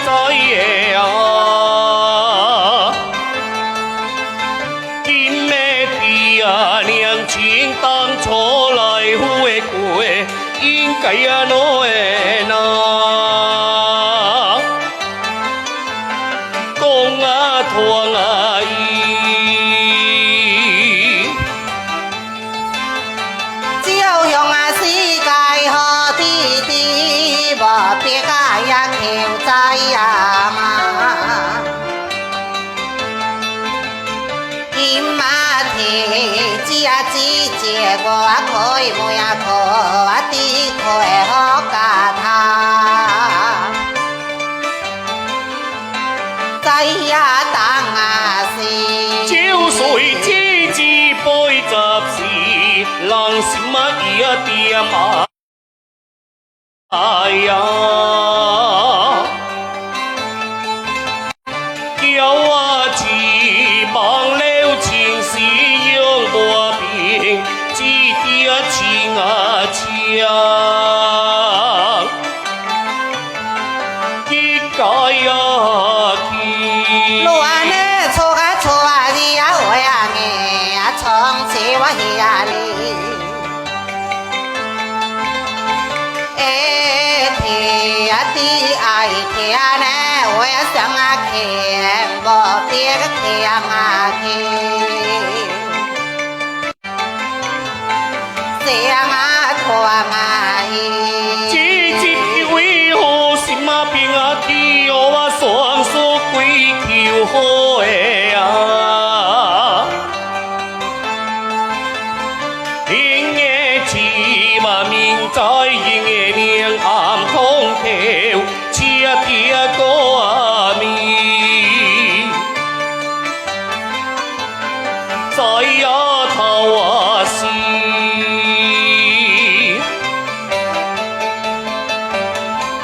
在夜啊，今的弟啊，娘亲当初来悔过，应该啊怎会呐？讲啊拖啊伊，照样啊世界好弟弟，无别个也求在呀嘛。今嘛提只啊只借我可以每啊可啊弟可会好家他，在呀当啊是。酒水只只杯十四，人心啊伊啊点啊，哎呀，叫我chỉ望了情是永无变，只点情啊情，一改啊去。乱的错啊错啊，你啊为啊你啊，从此我遐里，哎天啊地爱天呢，我也想啊看，无别个看啊看，想啊看啊伊。一为何心啊变啊去，互我双手跪求好的啊！因的姊嘛明知因的娘暗空头，车贴个啊面，在呀头啊是。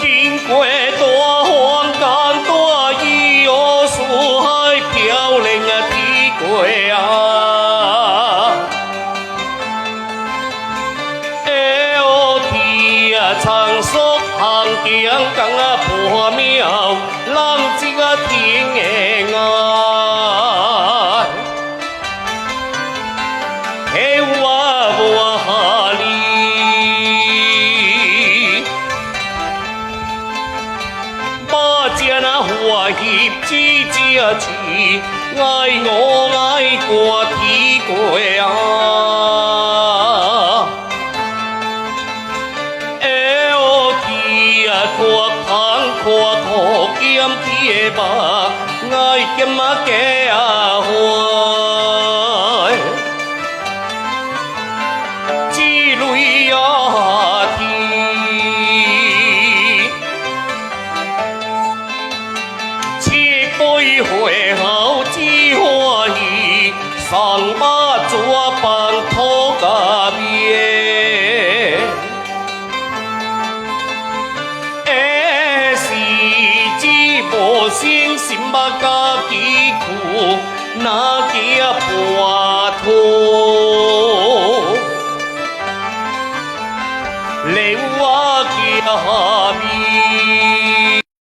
经过大风干大雨，哦，树海飘零啊，天过啊！哎哦天啊，长缩行径讲啊破庙，人一个天的爱，嘿我无下哩。只那欢喜只只是爱我爱过天过啊！哎哦天啊，看空看土剑起的吧，爱剑啊假啊坏，只泪啊天。杯会后只欢喜，送把抓棒土家面。是只无心心目家己苦，哪惊破土，留我家面。